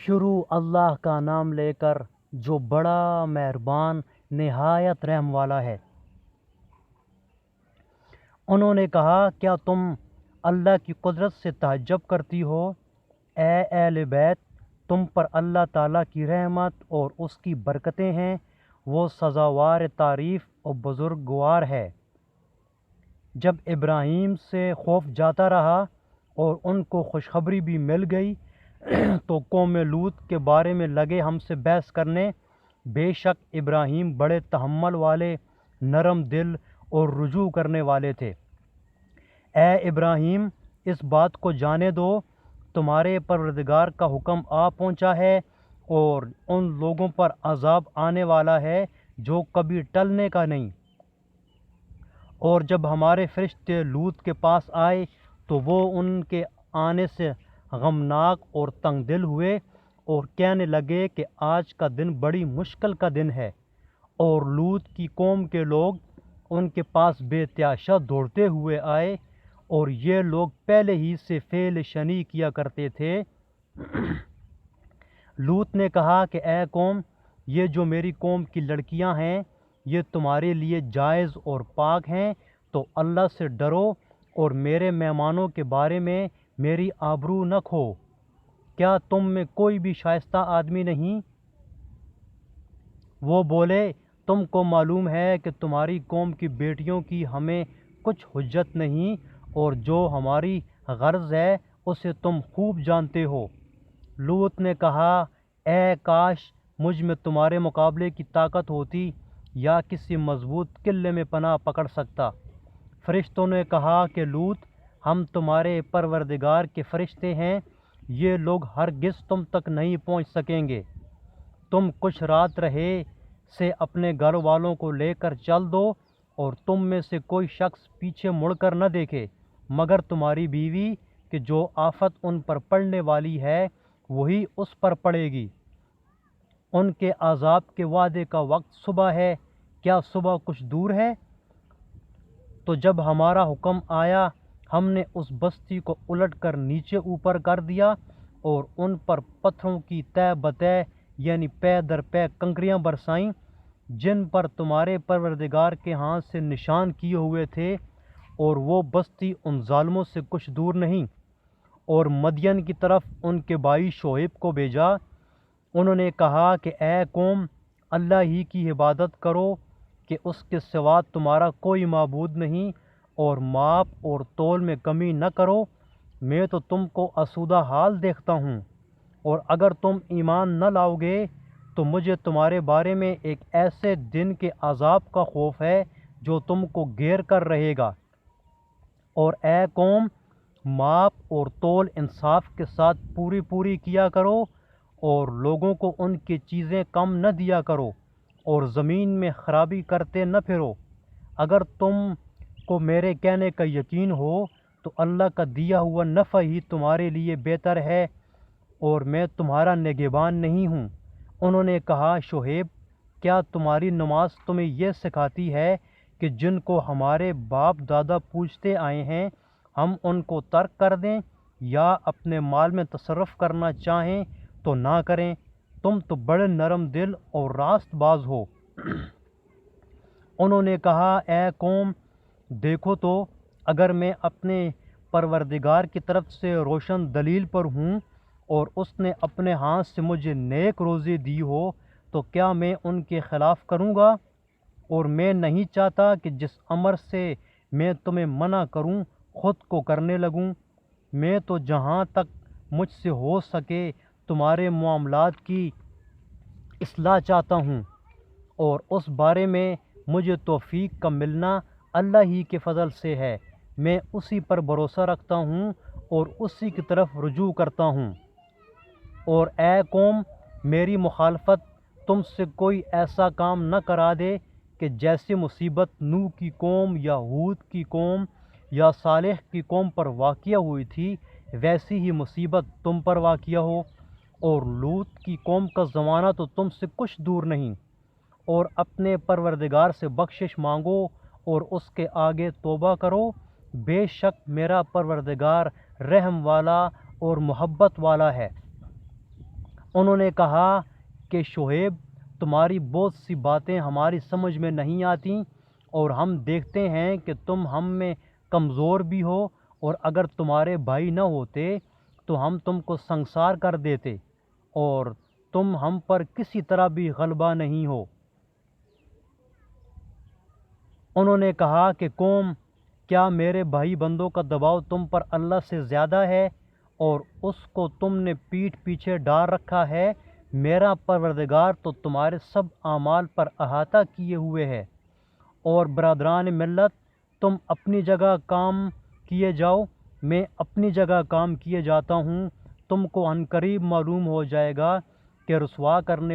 شروع اللہ کا نام لے کر جو بڑا مہربان نہایت رحم والا ہے۔ انہوں نے کہا، کیا تم اللہ کی قدرت سے تعجب کرتی ہو؟ اے اہل بیت، تم پر اللہ تعالیٰ کی رحمت اور اس کی برکتیں ہیں، وہ سزاوار تعریف اور بزرگوار ہے۔ جب ابراہیم سے خوف جاتا رہا اور ان کو خوشخبری بھی مل گئی تو قوم لوط کے بارے میں لگے ہم سے بحث کرنے۔ بے شک ابراہیم بڑے تحمل والے، نرم دل اور رجوع کرنے والے تھے۔ اے ابراہیم، اس بات کو جانے دو، تمہارے پروردگار کا حکم آ پہنچا ہے اور ان لوگوں پر عذاب آنے والا ہے جو کبھی ٹلنے کا نہیں۔ اور جب ہمارے فرشتے لوط کے پاس آئے تو وہ ان کے آنے سے غمناک اور تنگ دل ہوئے اور کہنے لگے کہ آج کا دن بڑی مشکل کا دن ہے۔ اور لوط کی قوم کے لوگ ان کے پاس بے تحاشا دوڑتے ہوئے آئے، اور یہ لوگ پہلے ہی سے فعل شنیع کیا کرتے تھے۔ لوط نے کہا کہ اے قوم، یہ جو میری قوم کی لڑکیاں ہیں یہ تمہارے لیے جائز اور پاک ہیں، تو اللہ سے ڈرو اور میرے مہمانوں کے بارے میں میری آبرو نہ کھو۔ کیا تم میں کوئی بھی شائستہ آدمی نہیں؟ وہ بولے، تم کو معلوم ہے کہ تمہاری قوم کی بیٹیوں کی ہمیں کچھ حجت نہیں، اور جو ہماری غرض ہے اسے تم خوب جانتے ہو۔ لوط نے کہا، اے کاش مجھ میں تمہارے مقابلے کی طاقت ہوتی یا کسی مضبوط قلعے میں پناہ پکڑ سکتا۔ فرشتوں نے کہا کہ لوط، ہم تمہارے پروردگار کے فرشتے ہیں، یہ لوگ ہرگز تم تک نہیں پہنچ سکیں گے۔ تم کچھ رات رہے سے اپنے گھر والوں کو لے کر چل دو، اور تم میں سے کوئی شخص پیچھے مڑ کر نہ دیکھے مگر تمہاری بیوی، کہ جو آفت ان پر پڑنے والی ہے وہی اس پر پڑے گی۔ ان کے عذاب کے وعدے کا وقت صبح ہے، کیا صبح کچھ دور ہے؟ تو جب ہمارا حکم آیا ہم نے اس بستی کو الٹ کر نیچے اوپر کر دیا اور ان پر پتھروں کی تہ بتہ یعنی پے در پے کنکریاں برسائیں، جن پر تمہارے پروردگار کے ہاتھ سے نشان کیے ہوئے تھے، اور وہ بستی ان ظالموں سے کچھ دور نہیں۔ اور مدین کی طرف ان کے بھائی شعیب کو بھیجا۔ انہوں نے کہا کہ اے قوم، اللہ ہی کی عبادت کرو کہ اس کے سوا تمہارا کوئی معبود نہیں، اور ماپ اور تول میں کمی نہ کرو، میں تو تم کو آسودہ حال دیکھتا ہوں۔ اور اگر تم ایمان نہ لاؤ گے تو مجھے تمہارے بارے میں ایک ایسے دن کے عذاب کا خوف ہے جو تم کو گھیر کر رہے گا۔ اور اے قوم، ماپ اور تول انصاف کے ساتھ پوری کیا کرو، اور لوگوں کو ان کی چیزیں کم نہ دیا کرو، اور زمین میں خرابی کرتے نہ پھرو۔ اگر تم کو میرے کہنے کا یقین ہو تو اللہ کا دیا ہوا نفع ہی تمہارے لیے بہتر ہے، اور میں تمہارا نگہبان نہیں ہوں۔ انہوں نے کہا، شعیب، کیا تمہاری نماز تمہیں یہ سکھاتی ہے کہ جن کو ہمارے باپ دادا پوجتے آئے ہیں ہم ان کو ترک کر دیں، یا اپنے مال میں تصرف کرنا چاہیں تو نہ کریں؟ تم تو بڑے نرم دل اور راست باز ہو۔ انہوں نے کہا، اے قوم، دیکھو تو اگر میں اپنے پروردگار کی طرف سے روشن دلیل پر ہوں اور اس نے اپنے ہاتھ سے مجھے نیک روزی دی ہو تو کیا میں ان کے خلاف کروں گا؟ اور میں نہیں چاہتا کہ جس امر سے میں تمہیں منع کروں خود کو کرنے لگوں۔ میں تو جہاں تک مجھ سے ہو سکے تمہارے معاملات کی اصلاح چاہتا ہوں، اور اس بارے میں مجھے توفیق کا ملنا اللہ ہی کے فضل سے ہے۔ میں اسی پر بھروسہ رکھتا ہوں اور اسی کی طرف رجوع کرتا ہوں۔ اور اے قوم، میری مخالفت تم سے کوئی ایسا کام نہ کرا دے کہ جیسی مصیبت نوح کی قوم یا ہود کی قوم یا صالح کی قوم پر واقع ہوئی تھی ویسی ہی مصیبت تم پر واقع ہو۔ اور لوط کی قوم کا زمانہ تو تم سے کچھ دور نہیں۔ اور اپنے پروردگار سے بخشش مانگو اور اس کے آگے توبہ کرو، بے شک میرا پروردگار رحم والا اور محبت والا ہے۔ انہوں نے کہا کہ شعیب، تمہاری بہت سی باتیں ہماری سمجھ میں نہیں آتیں، اور ہم دیکھتے ہیں کہ تم ہم میں کمزور بھی ہو، اور اگر تمہارے بھائی نہ ہوتے تو ہم تم کو سنگسار کر دیتے، اور تم ہم پر کسی طرح بھی غلبہ نہیں ہو۔ انہوں نے کہا کہ قوم، کیا میرے بھائی بندوں کا دباؤ تم پر اللہ سے زیادہ ہے، اور اس کو تم نے پیٹھ پیچھے ڈال رکھا ہے؟ میرا پروردگار تو تمہارے سب اعمال پر احاطہ کیے ہوئے ہے۔ اور برادران ملت، تم اپنی جگہ کام کیے جاؤ، میں اپنی جگہ کام کیے جاتا ہوں۔ تم کو عنقریب معلوم ہو جائے گا کہ رسوا کرنے